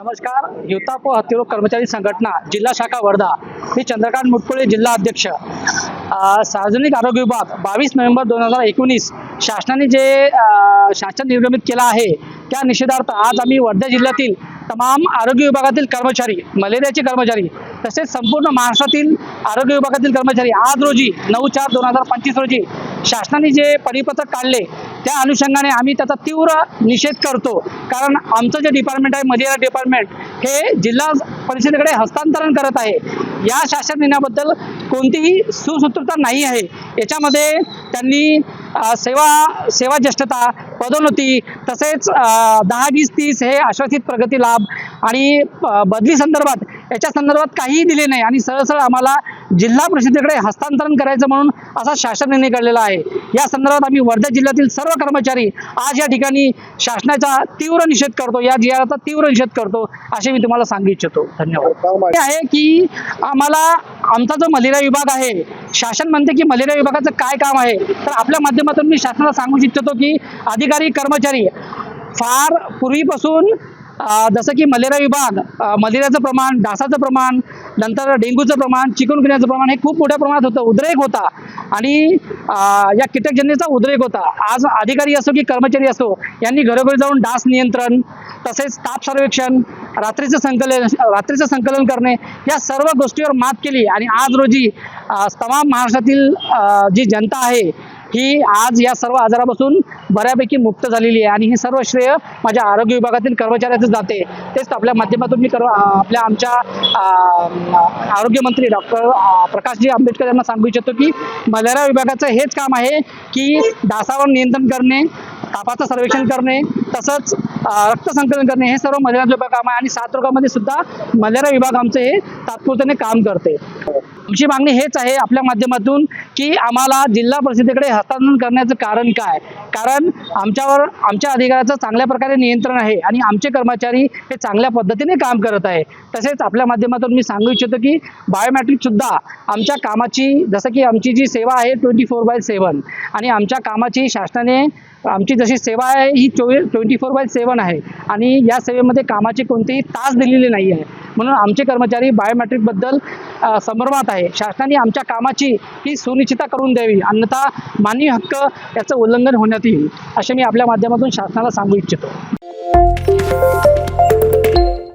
नमस्कार. युताप हत्तीरोग कर्मचारी संघटना जिल्हा शाखा वर्धा. मी चंद्रकांत मुटकुळे, जिल्हा अध्यक्ष. सार्वजनिक आरोग्य विभाग 22 नोव्हेंबर 2019 शासनाने जे शासन निर्गमित केला आहे त्या निषेधार्थ आज आम्ही वर्धा जिल्ह्यातील तमाम आरोग्य विभागातील कर्मचारी, मलेरियाचे कर्मचारी तसेच संपूर्ण महाराष्ट्रातील आरोग्य विभागातील कर्मचारी आज रोजी 9/4/2025 रोजी शासनाने जे परिपत्रक काढले त्या अनुषंगाने आम्ही त्याचा तीव्र निषेध करतो. कारण आमचं जे डिपार्टमेंट आहे, मलेरिया डिपार्टमेंट, हे जिल्हा परिषदेकडे हस्तांतरण करत आहे. या शासन निर्णयाबद्दल कोणतीही सुसूत्रता नाही आहे. याच्यामध्ये त्यांनी सेवा ज्येष्ठता, पदोन्नती तसेच 10-20-30 हे आश्वासित प्रगती लाभ आणि बदली संदर्भात याच्या संदर्भात काहीही दिले नाही आणि सरळ आम्हाला जिल्हा परिषदेकडे हस्तांतरण करायचं म्हणून असा शासन निर्णय काढलेला आहे. या संदर्भात आम्ही वर्धा जिल्ह्यातील सर्व कर्मचारी आज या ठिकाणी शासनाचा तीव्र निषेध करतो, या जिल्ह्याचा तीव्र निषेध करतो असे मी तुम्हाला सांगू इच्छितो. धन्यवाद. हे आहे की आमचा जो मलेरिया विभाग आहे, शासन म्हणते की मलेरिया विभागाचं काय काम आहे, तर आपल्या माध्यमातून मी शासनाला सांगू इच्छितो की अधिकारी कर्मचारी फार पूर्वीपासून जसं की मलेरिया विभाग, मलेरियाचं प्रमाण, डासाचं प्रमाण, नंतर डेंग्यूचं प्रमाण, चिकनगुन्ह्याचं प्रमाण हे खूप मोठ्या प्रमाणात होतं, उद्रेक होता आणि या कीटकजन्याचा उद्रेक होता. आज अधिकारी असो की कर्मचारी असो यांनी घरोघरी जाऊन डास नियंत्रण तसेच ताप सर्वेक्षण, रात्रीचं संकलन करणे या सर्व गोष्टीवर मात केली आणि आज रोजी तमाम महाराष्ट्रातील जी जनता आहे ही आज या सर्व आजारापासून बऱ्यापैकी मुक्त झालेली आहे आणि हे सर्व श्रेय माझ्या आरोग्य विभागातील कर्मचाऱ्यांचं जाते. तेच आपल्या माध्यमातून मी आमच्या आरोग्यमंत्री डॉक्टर प्रकाशजी आंबेडकर यांना सांगू इच्छितो की मलेरिया विभागाचं हेच काम आहे की डासावर नियंत्रण करणे, तापाचं सर्वेक्षण करणे तसंच रक्त संकलन करणे हे सर्व मलेरिया विभाग काम आहे आणि साथरोगामध्ये सुद्धा मलेरिया विभाग आमचं हे तात्पुरत्याने काम करते. आमची मागणी हेच आहे आपल्या माध्यमातून की आम्हाला जिल्हा परिषदेकडे हस्तांतरण करण्याचं कारण काय? कारण आमच्या अधिकाऱ्याचं चांगल्या प्रकारे नियंत्रण आहे आणि आमचे कर्मचारी हे चांगल्या पद्धतीने काम करत आहे. तसेच आपल्या माध्यमातून मी सांगू इच्छितो की बायोमॅट्रिक सुद्धा आमच्या कामाची, जसं की आमची जी सेवा आहे 24/7 आणि आमच्या कामाची शासनाने आमची जशी सेवा आहे ही 24/7 आहे आणि या सेवेमध्ये कामाचे कोणतेही तास दिलेले नाही आहे. म्हणून आमचे कर्मचारी बायोमॅट्रिकबद्दल संभ्रमात आहे. शासनाने आमच्या कामाची ही सुनिश्चितता करून द्यावी, अन्यथा मानवी हक्क याचं उल्लंघन होण्यात येईल असे मी आपल्या माध्यमातून शासनाला सांगू इच्छितो.